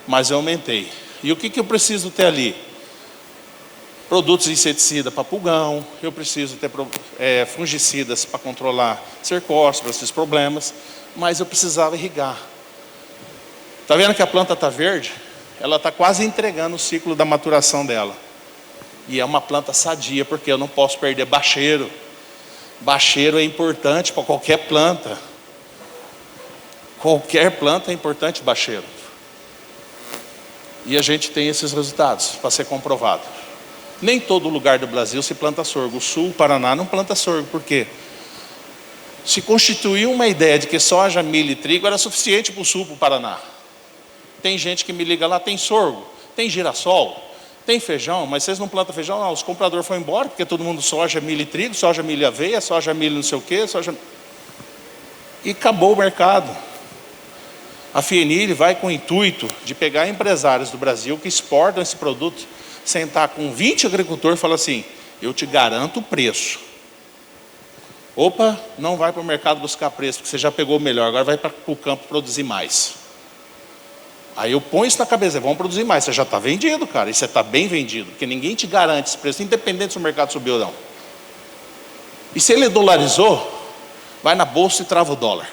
mas eu aumentei. E o que eu preciso ter ali? Produtos inseticidas para pulgão, eu preciso ter fungicidas para controlar cercóspora, esses problemas, mas eu precisava irrigar. Está vendo que a planta está verde? Ela está quase entregando o ciclo da maturação dela. E é uma planta sadia, porque eu não posso perder bacheiro. Bacheiro é importante para qualquer planta. Qualquer planta é importante bacheiro. E a gente tem esses resultados para ser comprovado. Nem todo lugar do Brasil se planta sorgo. O sul, o Paraná não planta sorgo. Por quê? Se constituiu uma ideia de que soja, milho e trigo era suficiente para o sul, para o Paraná. Tem gente que me liga lá, tem sorgo, tem girassol, tem feijão, mas vocês não plantam feijão? Não, os compradores foram embora, porque todo mundo soja, milho e trigo, soja, milho e aveia, soja, milho não sei o quê, soja... E acabou o mercado. A FIENIL vai com o intuito de pegar empresários do Brasil que exportam esse produto, sentar com 20 agricultores e falar assim, eu te garanto o preço. Opa, não vai para o mercado buscar preço, porque você já pegou o melhor, agora vai para o campo produzir mais. Aí eu ponho isso na cabeça, vamos produzir mais, você já está vendido, cara, e você está bem vendido, porque ninguém te garante esse preço, independente se o mercado subiu ou não. E se ele dolarizou, vai na bolsa e trava o dólar.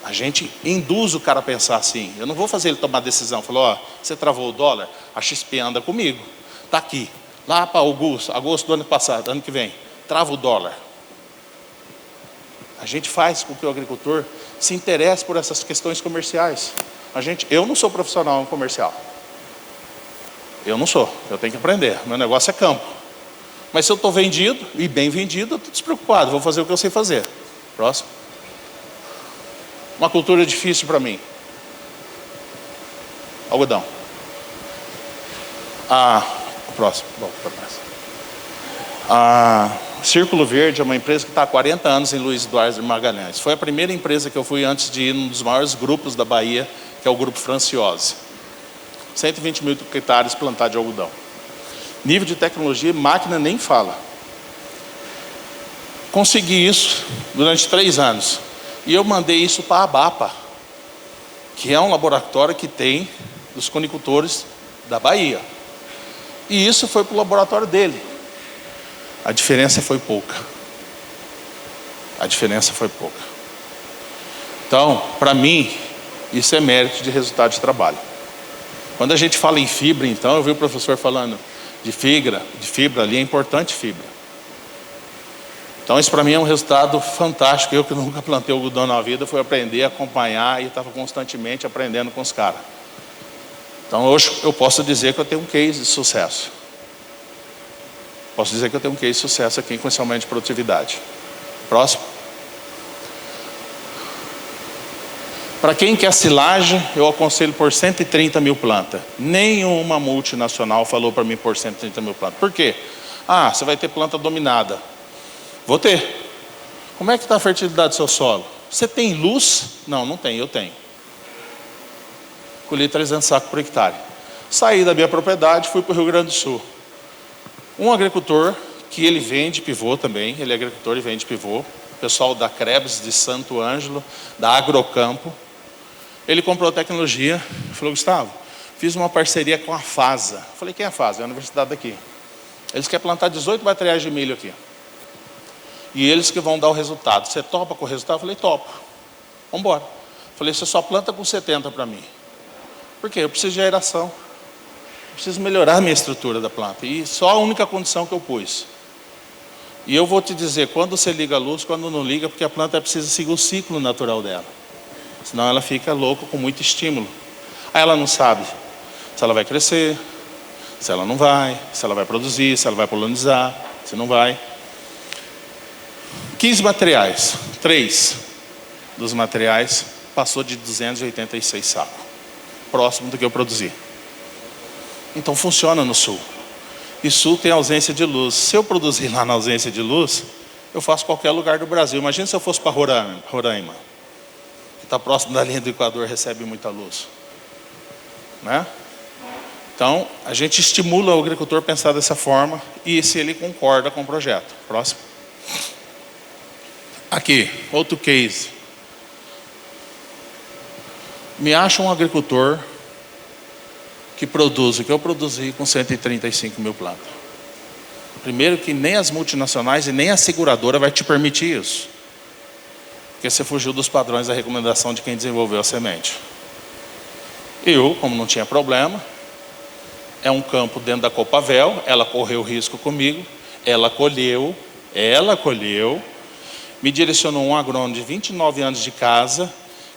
A gente induz o cara a pensar assim. Eu não vou fazer ele tomar decisão. Falou, ó, você travou o dólar, a XP anda comigo. Está aqui. Lá para agosto do ano passado, ano que vem, trava o dólar. A gente faz com que o agricultor se interesse por essas questões comerciais. Eu não sou profissional comercial. Eu não sou. Eu tenho que aprender. Meu negócio é campo. Mas se eu estou vendido, e bem vendido, eu estou despreocupado. Vou fazer o que eu sei fazer. Próximo. Uma cultura difícil para mim. Algodão. Próximo. Volta para trás. Círculo Verde é uma empresa que está há 40 anos em Luiz Eduardo de Magalhães. Foi a primeira empresa que eu fui antes de ir num dos maiores grupos da Bahia, que é o Grupo Franciose. 120 mil hectares plantados de algodão. Nível de tecnologia, máquina nem fala. Consegui isso durante 3 anos. E eu mandei isso para a ABAPA, que é um laboratório que tem dos conicultores da Bahia. E isso foi para o laboratório dele. A diferença foi pouca. A diferença foi pouca. Então, para mim, isso é mérito de resultado de trabalho. Quando a gente fala em fibra, então, eu vi o professor falando de fibra ali, é importante fibra. Então, isso para mim é um resultado fantástico. Eu que nunca plantei algodão na vida, fui aprender, acompanhar e estava constantemente aprendendo com os caras. Então, hoje eu posso dizer que eu tenho um case de sucesso. Posso dizer que eu tenho um case de sucesso aqui com esse aumento de produtividade. Próximo. Para quem quer silagem, eu aconselho por 130 mil plantas. Nenhuma multinacional falou para mim por 130 mil plantas. Por quê? Você vai ter planta dominada. Vou ter. Como é que está a fertilidade do seu solo? Você tem luz? Não, não tem, eu tenho. Colhi 300 sacos por hectare. Saí da minha propriedade, fui para o Rio Grande do Sul. Um agricultor, que ele vende pivô também, ele é agricultor e vende pivô, pessoal da Krebs de Santo Ângelo, da Agrocampo, ele comprou a tecnologia, falou, Gustavo, fiz uma parceria com a FASA. Falei, quem é a FASA? É a universidade daqui. Eles querem plantar 18 materiais de milho aqui. E eles que vão dar o resultado. Você topa com o resultado? Eu falei, topo. Vamos embora. Falei, você só planta com 70 para mim. Por quê? Eu preciso de aeração. Eu preciso melhorar a minha estrutura da planta. E só a única condição que eu pus. E eu vou te dizer, quando você liga a luz, quando não liga, porque a planta precisa seguir o ciclo natural dela. Senão ela fica louca com muito estímulo. Aí ela não sabe se ela vai crescer, se ela não vai, se ela vai produzir, se ela vai polinizar, se não vai. 15 materiais, 3 dos materiais passou de 286 sacos. Próximo do que eu produzi. Então funciona no sul. E sul tem ausência de luz. Se eu produzir lá na ausência de luz, eu faço qualquer lugar do Brasil. Imagina se eu fosse para Roraima, que está próximo da linha do Equador, recebe muita luz. Né? Então, a gente estimula o agricultor a pensar dessa forma e se ele concorda com o projeto. Próximo. Aqui, outro case. Me acha um agricultor que produz o que eu produzi com 135 mil plantas. Primeiro que nem as multinacionais e nem a seguradora vai te permitir isso. Porque você fugiu dos padrões da recomendação de quem desenvolveu a semente. Eu, como não tinha problema, é um campo dentro da Copavel, ela correu risco comigo, ela colheu, me direcionou um agrônomo de 29 anos de casa,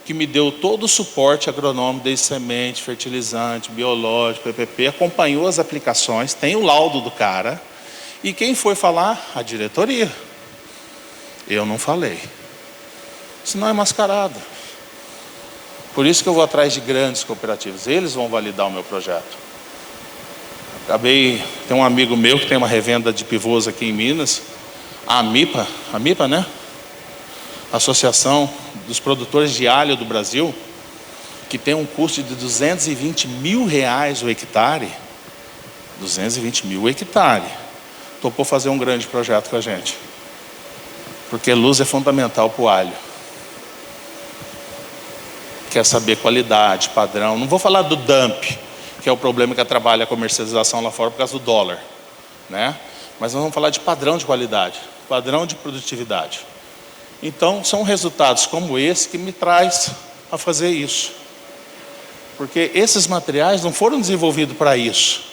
que me deu todo o suporte agronômico, desde semente, fertilizante, biológico, PPP, acompanhou as aplicações, tem o laudo do cara, e quem foi falar? A diretoria. Eu não falei. Senão é mascarado. Por isso que eu vou atrás de grandes cooperativas. Eles vão validar o meu projeto. Tem um amigo meu que tem uma revenda de pivôs aqui em Minas. A AMIPA, né? Associação dos Produtores de Alho do Brasil, que tem um custo de R$220 mil o hectare. 220 mil o hectare. Topou fazer um grande projeto com a gente. Porque luz é fundamental para o alho. Quer saber qualidade, padrão. Não vou falar do dump, que é o problema que atrapalha a comercialização lá fora por causa do dólar, né? Mas nós vamos falar de padrão de qualidade, padrão de produtividade. Então, são resultados como esse que me traz a fazer isso. Porque esses materiais não foram desenvolvidos para isso.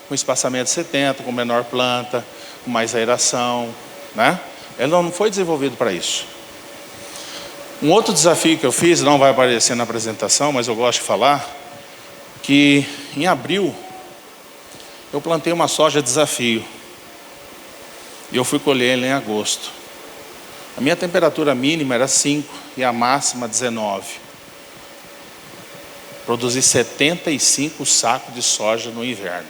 Com espaçamento de 70, com menor planta, com mais aeração, né? Ele não foi desenvolvido para isso. Um outro desafio que eu fiz, não vai aparecer na apresentação, mas eu gosto de falar, que em abril eu plantei uma soja desafio. E eu fui colher ela em agosto. A minha temperatura mínima era 5 e a máxima 19. Produzi 75 sacos de soja no inverno.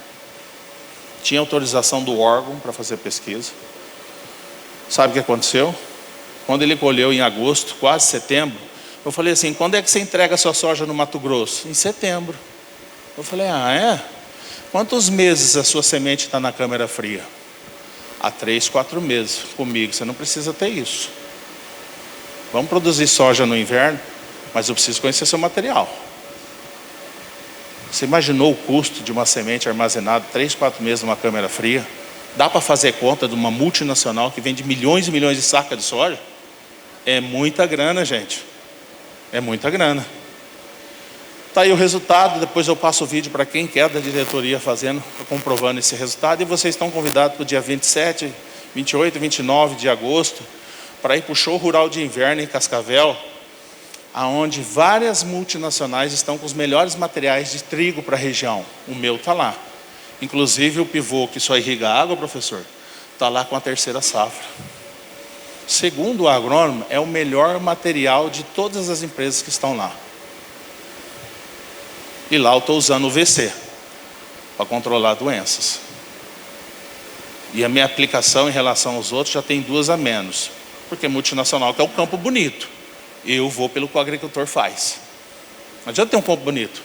Tinha autorização do órgão para fazer pesquisa. Sabe o que aconteceu? Quando ele colheu em agosto, quase setembro, eu falei assim, quando é que você entrega a sua soja no Mato Grosso? Em setembro. Eu falei, quantos meses a sua semente está na câmara fria? Há 3, 4 meses. Comigo, você não precisa ter isso. Vamos produzir soja no inverno, mas eu preciso conhecer seu material. Você imaginou o custo de uma semente armazenada 3, 4 meses numa câmara fria? Dá para fazer conta de uma multinacional que vende milhões e milhões de sacas de soja? É muita grana, gente. É muita grana. Está aí o resultado, depois eu passo o vídeo para quem quer da diretoria fazendo, comprovando esse resultado. E vocês estão convidados para o dia 27, 28 e 29 de agosto, para ir para o show rural de inverno em Cascavel, aonde várias multinacionais estão com os melhores materiais de trigo para a região. O meu está lá. Inclusive o pivô que só irriga água, professor, está lá com a 3ª safra. Segundo o agrônomo, é o melhor material de todas as empresas que estão lá. E lá eu estou usando o VC para controlar doenças. E a minha aplicação em relação aos outros já tem 2 a menos. Porque multinacional quer o campo bonito. Eu vou pelo que o agricultor faz. Não adianta ter um campo bonito.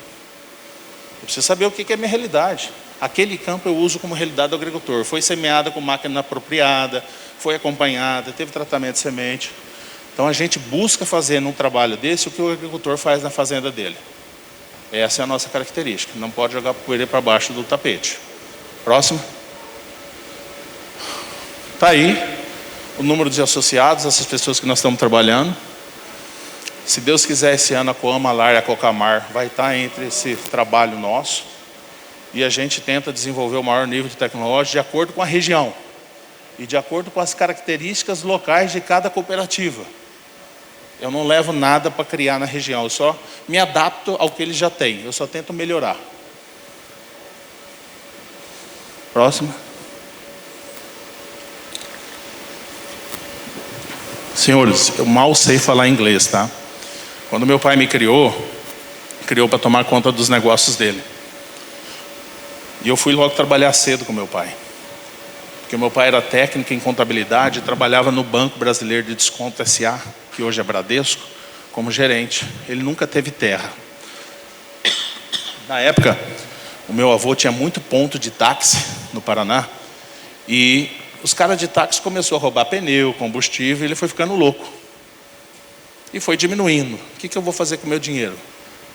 Eu preciso saber o que é a minha realidade. Aquele campo eu uso como realidade do agricultor. Foi semeada com máquina apropriada, foi acompanhada, teve tratamento de semente. Então a gente busca fazer num trabalho desse o que o agricultor faz na fazenda dele. Essa é a nossa característica. Não pode jogar poeira para baixo do tapete. Próximo. Está aí o número de associados, essas pessoas que nós estamos trabalhando. Se Deus quiser, esse ano a Coama, a Lar e a Cocamar vai estar entre esse trabalho nosso. E a gente tenta desenvolver o maior nível de tecnologia de acordo com a região. E de acordo com as características locais de cada cooperativa. Eu não levo nada para criar na região, eu só me adapto ao que eles já têm. Eu só tento melhorar. Próximo. Senhores, eu mal sei falar inglês, tá? Quando meu pai me criou para tomar conta dos negócios dele. E eu fui logo trabalhar cedo com meu pai. Porque meu pai era técnico em contabilidade e trabalhava no Banco Brasileiro de Desconto S.A., que hoje é Bradesco, como gerente. Ele nunca teve terra. Na época, o meu avô tinha muito ponto de táxi no Paraná. E os caras de táxi começaram a roubar pneu, combustível, e ele foi ficando louco. E foi diminuindo. O que eu vou fazer com o meu dinheiro?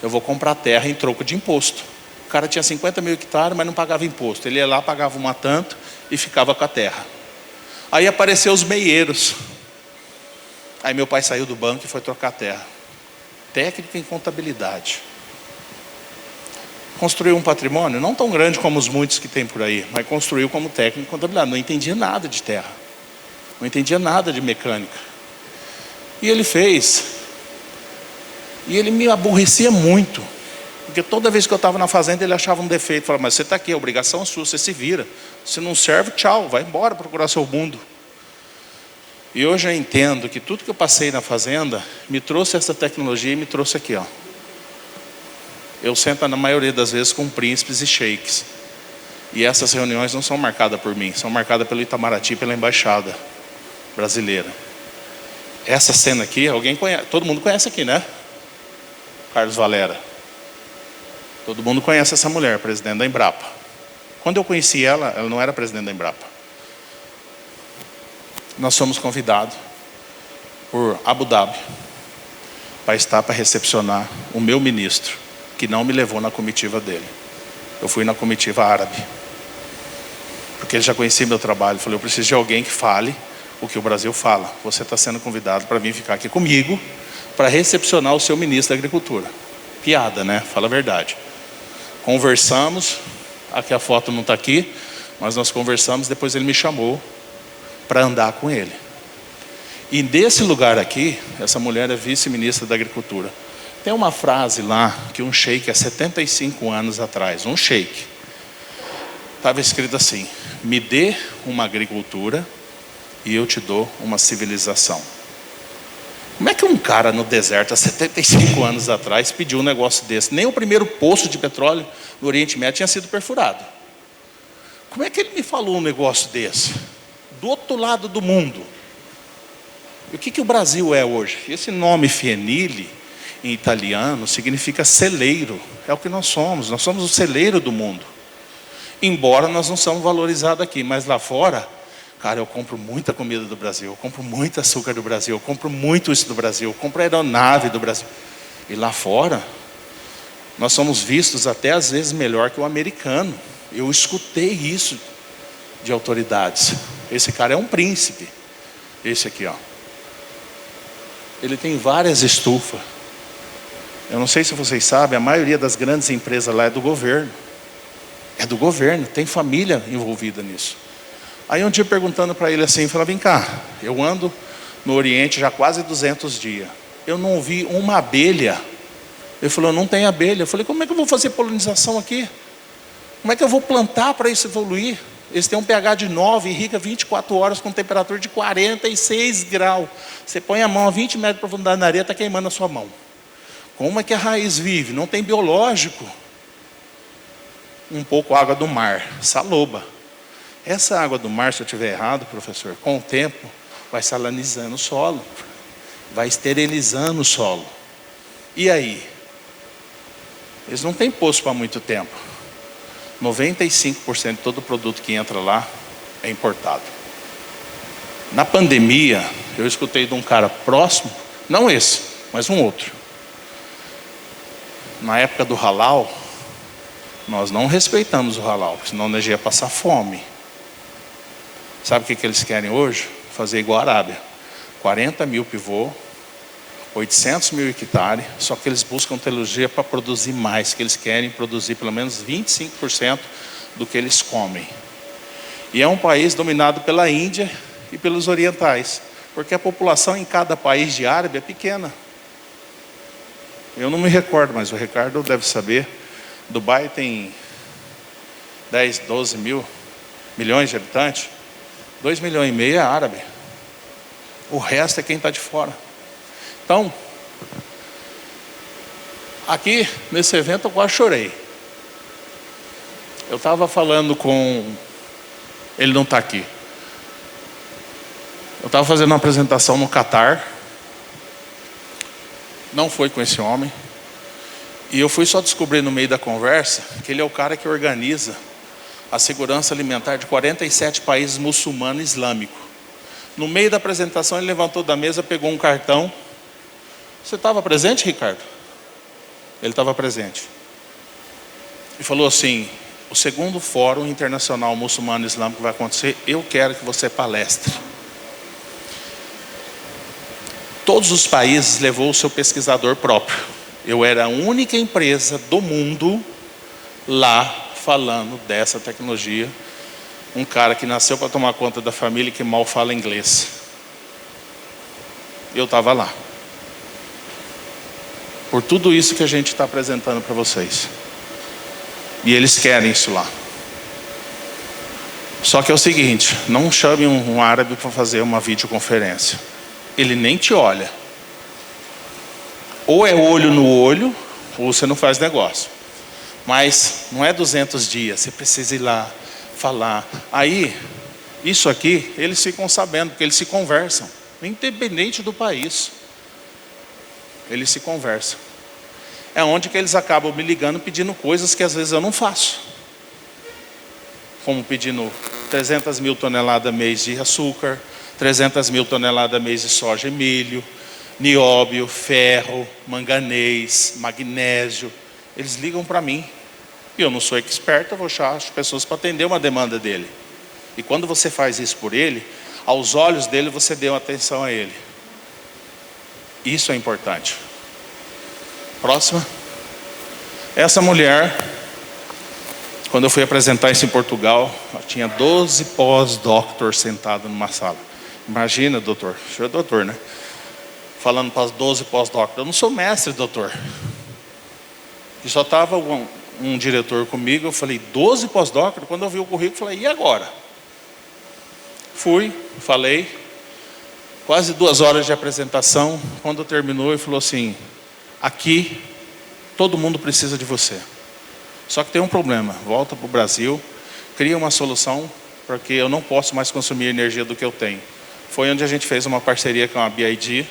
Eu vou comprar terra em troco de imposto. O cara tinha 50 mil hectares, mas não pagava imposto. Ele ia lá, pagava uma tanto e ficava com a terra. Aí apareceu os meieiros. Aí meu pai saiu do banco e foi trocar a terra. Técnico em contabilidade. Construiu um patrimônio, não tão grande como os muitos que tem por aí, mas construiu como técnico em contabilidade. Não entendia nada de terra. Não entendia nada de mecânica. E ele fez. E ele me aborrecia muito. Porque toda vez que eu estava na fazenda, ele achava um defeito. Falava, mas você está aqui, a obrigação é sua, você se vira. Se não serve, tchau, vai embora procurar seu mundo. E hoje eu entendo que tudo que eu passei na fazenda me trouxe essa tecnologia e me trouxe aqui, ó. Eu sento na maioria das vezes com príncipes e sheiks. E essas reuniões não são marcadas por mim, são marcadas pelo Itamaraty, pela embaixada brasileira. Essa cena aqui, alguém conhece, todo mundo conhece aqui, né? Carlos Valera. Todo mundo conhece essa mulher, presidente da Embrapa. Quando eu conheci ela, ela não era presidente da Embrapa. Nós fomos convidados por Abu Dhabi para recepcionar o meu ministro, que não me levou na comitiva dele. Eu fui na comitiva árabe. Porque ele já conhecia meu trabalho. Eu falei, eu preciso de alguém que fale o que o Brasil fala. Você está sendo convidado para vir ficar aqui comigo para recepcionar o seu ministro da Agricultura. Piada, né? Fala a verdade. Conversamos, aqui a foto não está aqui, mas nós conversamos, depois ele me chamou para andar com ele. E desse lugar aqui, essa mulher é vice-ministra da Agricultura. Tem uma frase lá, que um sheik há 75 anos atrás, um sheik, estava escrito assim: me dê uma agricultura e eu te dou uma civilização. Como é que um cara no deserto há 75 anos atrás pediu um negócio desse? Nem o primeiro poço de petróleo no Oriente Médio tinha sido perfurado. Como é que ele me falou um negócio desse? Do outro lado do mundo. E o que o Brasil é hoje? Esse nome Fienile, em italiano, significa celeiro. É o que nós somos o celeiro do mundo. Embora nós não somos valorizados aqui, mas lá fora, cara, eu compro muita comida do Brasil, eu compro muito açúcar do Brasil, eu compro muito isso do Brasil, eu compro aeronave do Brasil. E lá fora, nós somos vistos até às vezes melhor que o americano. Eu escutei isso de autoridades. Esse cara é um príncipe. Esse aqui, ó. Ele tem várias estufas. Eu não sei se vocês sabem, a maioria das grandes empresas lá é do governo. É do governo, tem família envolvida nisso. Aí um dia perguntando para ele assim, falei, vem cá, eu ando no Oriente já há quase 200 dias. Eu não vi uma abelha. Ele falou, não tem abelha. Eu falei, como é que eu vou fazer polinização aqui? Como é que eu vou plantar para isso evoluir? Eles têm um pH de 9, irriga 24 horas com temperatura de 46 graus. Você põe a mão a 20 metros de profundidade na areia, está queimando a sua mão. Como é que a raiz vive? Não tem biológico. Um pouco água do mar, saloba. Essa água do mar, se eu estiver errado, professor, com o tempo, vai salinizando o solo. Vai esterilizando o solo. E aí? Eles não têm poço para muito tempo. 95% de todo produto que entra lá é importado. Na pandemia, eu escutei de um cara próximo, não esse, mas um outro. Na época do halal, nós não respeitamos o halal, porque senão nós ia passar fome. Sabe o que eles querem hoje? Fazer igual a Arábia. 40 mil pivô, 800 mil hectares, só que eles buscam tecnologia para produzir mais, que eles querem produzir pelo menos 25% do que eles comem. E é um país dominado pela Índia e pelos orientais, porque a população em cada país de árabe é pequena. Eu não me recordo, mas o Ricardo deve saber. Dubai tem 10, 12 milhões de habitantes. 2,5 milhões é árabe. O resto é quem está de fora. Então, aqui nesse evento eu quase chorei. Eu estava falando com... Ele não está aqui. Eu estava fazendo uma apresentação no Catar. Não foi com esse homem. E eu fui só descobrir no meio da conversa que ele é o cara que organiza a segurança alimentar de 47 países muçulmanos islâmicos. No meio da apresentação ele levantou da mesa, pegou um cartão. Você estava presente, Ricardo? Ele estava presente. E falou assim, o segundo Fórum Internacional Muçulmano Islâmico vai acontecer, eu quero que você palestre. Todos os países levou o seu pesquisador próprio. Eu era a única empresa do mundo lá falando dessa tecnologia. Um cara que nasceu para tomar conta da família e que mal fala inglês. Eu estava lá. Por tudo isso que a gente está apresentando para vocês. E eles querem isso lá. Só que é o seguinte, não chame um árabe para fazer uma videoconferência. Ele nem te olha. Ou é olho no olho, você não faz negócio. Mas não é 200 dias, você precisa ir lá, falar. Aí, isso aqui, eles ficam sabendo, porque eles se conversam, independente do país. Eles se conversam. É onde que eles acabam me ligando, pedindo coisas que às vezes eu não faço. Como pedindo 300 mil toneladas mês de açúcar, 300 mil toneladas mês de soja e milho, nióbio, ferro, manganês, magnésio. Eles ligam para mim. E eu não sou expert, eu vou achar as pessoas para atender uma demanda dele. E quando você faz isso por ele, aos olhos dele você deu atenção a ele. Isso é importante. Próxima. Essa mulher, quando eu fui apresentar isso em Portugal, ela tinha 12 pós-doctors sentados numa sala. Imagina, doutor, o senhor é doutor, né? Falando para as 12 pós-doctors, eu não sou mestre, doutor. E só estava um diretor comigo, eu falei, 12 pós-doctors? Quando eu vi o currículo, eu falei, e agora? Fui, falei, quase 2 horas de apresentação. Quando terminou, ele falou assim, aqui, todo mundo precisa de você. Só que tem um problema, volta para o Brasil, cria uma solução, porque eu não posso mais consumir energia do que eu tenho. Foi onde a gente fez uma parceria com a BID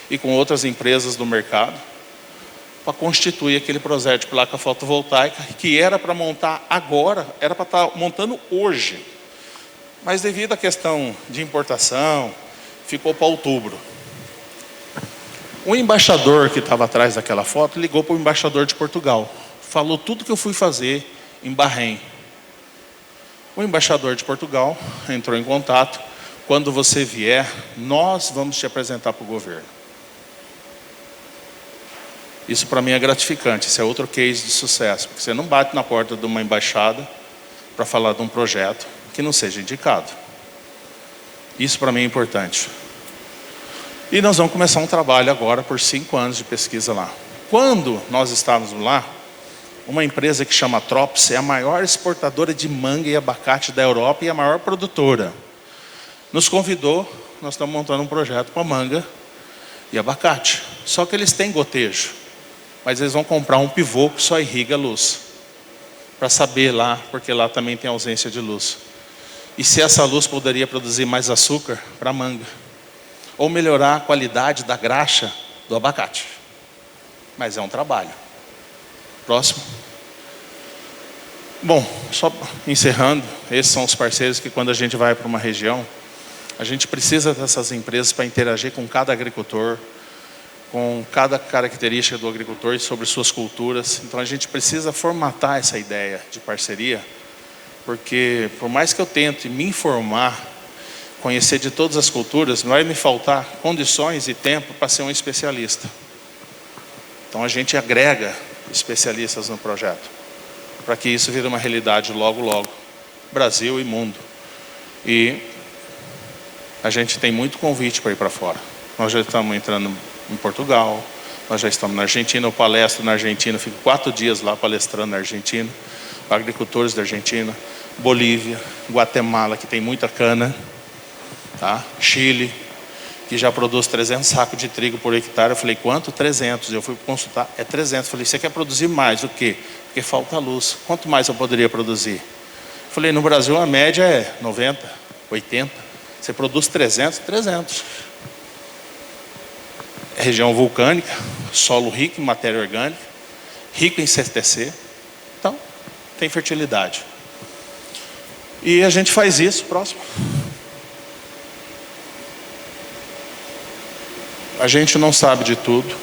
e com outras empresas do mercado, para constituir aquele projeto de placa fotovoltaica, que era para montar agora, era para estar montando hoje. Mas devido à questão de importação, ficou para outubro. O embaixador que estava atrás daquela foto ligou para o embaixador de Portugal. Falou tudo que eu fui fazer em Bahrein. O embaixador de Portugal entrou em contato. Quando você vier, nós vamos te apresentar para o governo. Isso para mim é gratificante. Isso é outro case de sucesso. Porque você não bate na porta de uma embaixada para falar de um projeto que não seja indicado. Isso para mim é importante. E nós vamos começar um trabalho agora por 5 anos de pesquisa lá. Quando nós estávamos lá, uma empresa que chama Trops é a maior exportadora de manga e abacate da Europa e a maior produtora. Nos convidou, nós estamos montando um projeto para manga e abacate. Só que eles têm gotejo, mas eles vão comprar um pivô que só irriga a luz. Para saber lá, porque lá também tem ausência de luz. E se essa luz poderia produzir mais açúcar para a manga. Ou melhorar a qualidade da graxa do abacate. Mas é um trabalho. Próximo. Bom, só encerrando, esses são os parceiros que quando a gente vai para uma região, a gente precisa dessas empresas para interagir com cada agricultor, com cada característica do agricultor e sobre suas culturas. Então a gente precisa formatar essa ideia de parceria, porque por mais que eu tente me informar, conhecer de todas as culturas, não vai me faltar condições e tempo para ser um especialista. Então a gente agrega especialistas no projeto, para que isso vire uma realidade logo, logo, Brasil e mundo. E a gente tem muito convite para ir para fora. Nós já estamos entrando em Portugal, nós já estamos na Argentina, eu palestro na Argentina, fico 4 dias lá palestrando na Argentina, para agricultores da Argentina, Bolívia, Guatemala, que tem muita cana, tá? Chile, que já produz 300 sacos de trigo por hectare. Eu falei, quanto? 300. Eu fui consultar, é 300. Eu falei, você quer produzir mais? O quê? Porque falta luz. Quanto mais eu poderia produzir? Eu falei, no Brasil a média é 90, 80. Você produz 300, 300. É região vulcânica, solo rico em matéria orgânica, rico em CTC. Então, tem fertilidade. E a gente faz isso, próximo. A gente não sabe de tudo.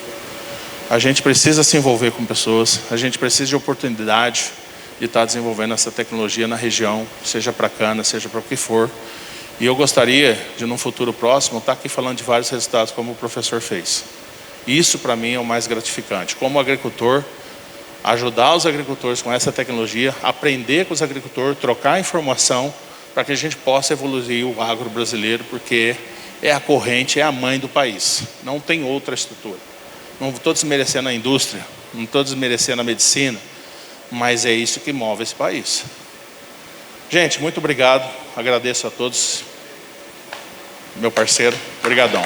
A gente precisa se envolver com pessoas. A gente precisa de oportunidade de estar desenvolvendo essa tecnologia na região, seja para cana, seja para o que for. E eu gostaria de, num futuro próximo, estar aqui falando de vários resultados, como o professor fez. Isso, para mim, é o mais gratificante. Como agricultor, ajudar os agricultores com essa tecnologia, aprender com os agricultores, trocar informação, para que a gente possa evoluir o agro brasileiro, porque é a corrente, é a mãe do país. Não tem outra estrutura. Não estou desmerecendo a indústria, não estou desmerecendo a medicina, mas é isso que move esse país. Gente, muito obrigado. Agradeço a todos. Meu parceiro, obrigadão.